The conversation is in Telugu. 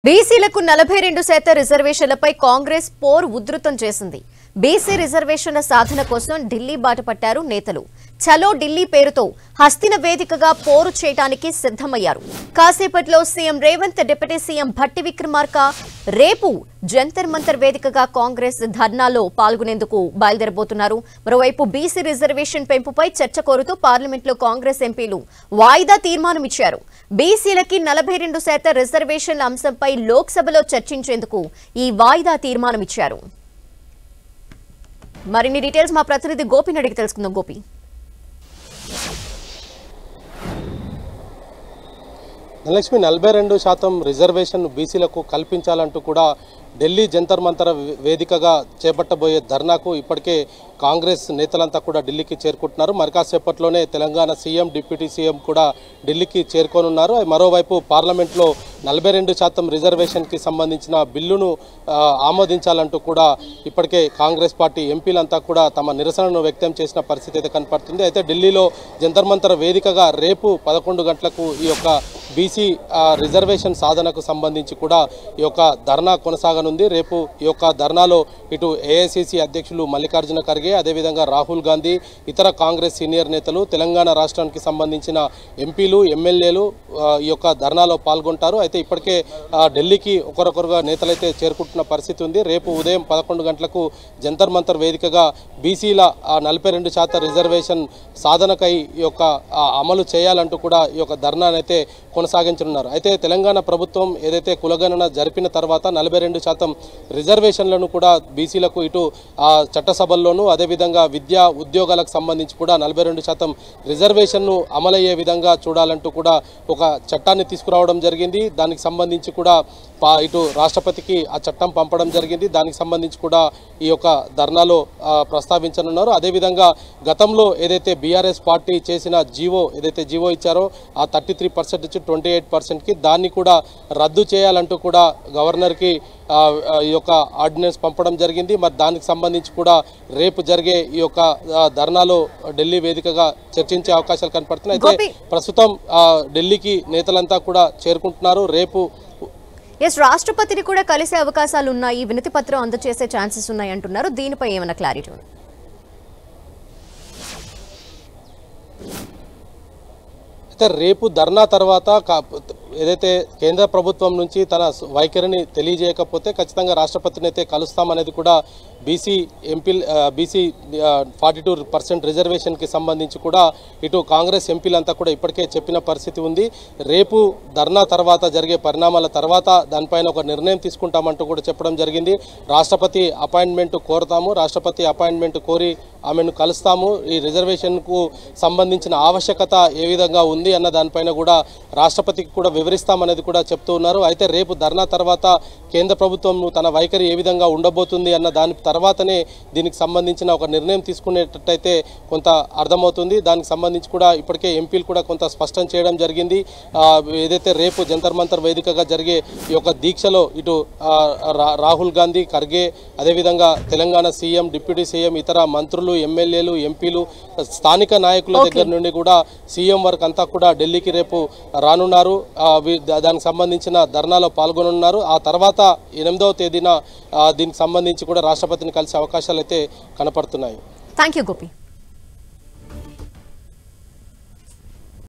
బీసీలకు 42% రిజర్వేషన్లపై కాంగ్రెస్ పోర్ ఉధృతం చేసింది. బీసీ రిజర్వేషన్ల సాధన కోసం ఢిల్లీ బాట పట్టారు నేతలు. చలో ఢిల్లీ పేరుతో హస్తిన వేదికగా పోరు చేయడానికి సిద్ధమయ్యారు. కాసేపట్లో CM Revanth, deputy CM Bhatti Vikramarka రేపు జంతర్ మంతర్ వేదికగా కాంగ్రెస్ ధర్నాలో పాల్గొనేందుకు బయలుదేరబోతున్నారు. మరోవైపు బీసీ రిజర్వేషన్ పెంపుపై చర్చ కోరుతూ పార్లమెంట్లో కాంగ్రెస్ ఎంపీలు వాయిదా తీర్మానం ఇచ్చారు. బీసీలకి 42% రిజర్వేషన్ల అంశంపై లోక్సభలో చర్చించేందుకు ఈ వాయిదా తీర్మానం ఇచ్చారు. మరిన్ని డీటెయిల్స్ మా ప్రతినిధి గోపిని అడిగి తెలుసుకుందాం. గోపి, ధనలక్ష్మి, 42% రిజర్వేషన్ బీసీలకు కల్పించాలంటూ కూడా ఢిల్లీ జంతర్ మంతర్ వేదికగా చేపట్టబోయే ధర్నాకు ఇప్పటికే కాంగ్రెస్ నేతలంతా కూడా ఢిల్లీకి చేరుకుంటున్నారు. మరి కాసేపట్లోనే తెలంగాణ సీఎం, డిప్యూటీ సీఎం కూడా ఢిల్లీకి చేరుకోనున్నారు. మరోవైపు పార్లమెంట్లో 42% రిజర్వేషన్కి సంబంధించిన బిల్లును ఆమోదించాలంటూ కూడా ఇప్పటికే కాంగ్రెస్ పార్టీ ఎంపీలంతా కూడా తమ నిరసనను వ్యక్తం చేసిన పరిస్థితి అయితే కనపడుతుంది. అయితే ఢిల్లీలో జంతర్ మంతర్ వేదికగా రేపు 11 గంటలకు ఈ యొక్క బీసీ రిజర్వేషన్ సాధనకు సంబంధించి కూడా ఈ యొక్క ధర్నా కొనసాగనుంది. రేపు ఈ యొక్క ధర్నాలో ఇటు ఏఐసిసి అధ్యక్షులు మల్లికార్జున ఖర్గే, అదేవిధంగా రాహుల్ గాంధీ, ఇతర కాంగ్రెస్ సీనియర్ నేతలు, తెలంగాణ రాష్ట్రానికి సంబంధించిన ఎంపీలు, ఎమ్మెల్యేలు ఈ యొక్క ధర్నాలో పాల్గొంటారు. అయితే ఇప్పటికే ఢిల్లీకి ఒకరొకరుగా నేతలైతే చేరుకుంటున్న పరిస్థితి ఉంది. రేపు ఉదయం 11 గంటలకు జంతర్ మంతర్ వేదికగా బీసీల 42% రిజర్వేషన్ సాధనకై ఈ యొక్క అమలు చేయాలంటూ కూడా ఈ యొక్క ధర్నానైతే కొనసాగించనున్నారు. అయితే తెలంగాణ ప్రభుత్వం ఏదైతే కులగణన జరిపిన తర్వాత 42% రిజర్వేషన్లను కూడా బీసీలకు ఇటు చట్టసభల్లోనూ, అదేవిధంగా విద్యా ఉద్యోగాలకు సంబంధించి కూడా 42% రిజర్వేషన్ను అమలయ్యే విధంగా చూడాలంటూ కూడా ఒక చట్టాన్ని తీసుకురావడం జరిగింది. దానికి సంబంధించి కూడా ఇటు రాష్ట్రపతికి ఆ చట్టం పంపడం జరిగింది. దానికి సంబంధించి కూడా ఈ యొక్క ధర్నాలో ప్రస్తావించనున్నారు. అదేవిధంగా గతంలో ఏదైతే బీఆర్ఎస్ పార్టీ చేసిన ఏదైతే జీవో ఇచ్చారో ఆ 33% నుంచి 28%కి దాన్ని కూడా రద్దు చేయాలంటూ కూడా గవర్నర్కి ఈ యొక్క ఆర్డినెన్స్ పంపడం జరిగింది. మరి దానికి సంబంధించి కూడా రేపు జరిగే ఈ యొక్క ధర్నాలో ఢిల్లీ వేదికగా చర్చించే అవకాశాలు కనపడుతున్నాయి. అయితే ప్రస్తుతం ఢిల్లీకి నేతలంతా కూడా చేరుకుంటున్నారు. రేపు రాష్ట్రపతిని కూడా కలిసే అవకాశాలు ఉన్నాయి, వినతి పత్రం అందజేసే ఛాన్సెస్ ఉన్నాయి అంటున్నారు. దీనిపై ఏమైనా క్లారిటీ? అయితే రేపు ధర్నా తర్వాత ఏదైతే కేంద్ర ప్రభుత్వం నుంచి తన వైఖరిని తెలియజేయకపోతే ఖచ్చితంగా రాష్ట్రపతిని అయితే కలుస్తామనేది కూడా బీసీ 42% రిజర్వేషన్కి సంబంధించి కూడా ఇటు కాంగ్రెస్ ఎంపీలంతా కూడా ఇప్పటికే చెప్పిన పరిస్థితి ఉంది. రేపు ధర్నా తర్వాత జరిగే పరిణామాల తర్వాత దానిపైన ఒక నిర్ణయం తీసుకుంటామంటూ కూడా చెప్పడం జరిగింది. రాష్ట్రపతి అపాయింట్మెంట్ కోరుతాము, రాష్ట్రపతి అపాయింట్మెంట్ కోరి ఆమెను కలుస్తాము, ఈ రిజర్వేషన్కు సంబంధించిన ఆవశ్యకత ఏ విధంగా ఉంది అన్న దానిపైన కూడా రాష్ట్రపతికి కూడా వివరిస్తామనేది కూడా చెప్తూ ఉన్నారు. అయితే రేపు ధర్నా తర్వాత కేంద్ర ప్రభుత్వం తన వైఖరి ఏ విధంగా ఉండబోతుంది అన్న దాని తర్వాతనే దీనికి సంబంధించిన ఒక నిర్ణయం తీసుకునేటట్టయితే కొంత అర్థమవుతుంది. దానికి సంబంధించి కూడా ఇప్పటికే ఎంపీలు కూడా కొంత స్పష్టం చేయడం జరిగింది. ఏదైతే రేపు జంతర్ మంతర్ వేదికగా జరిగే ఈ యొక్క దీక్షలో ఇటు రాహుల్ గాంధీ, ఖర్గే, అదేవిధంగా తెలంగాణ సీఎం, డిప్యూటీ సీఎం, ఇతర మంత్రులు, ఎమ్మెల్యేలు, ఎంపీలు, స్థానిక నాయకుల దగ్గర నుండి కూడా సీఎం వరకు అంతా కూడా ఢిల్లీకి రేపు రానున్నారు. దానికి సంబంధించిన ధర్నాలో పాల్గొనున్నారు. ఆ తర్వాత 8వ తేదీన దీనికి సంబంధించి కూడా రాష్ట్రపతిని కలిసే అవకాశాలు అయితే కనపడుతున్నాయి. థాంక్యూ గోపి.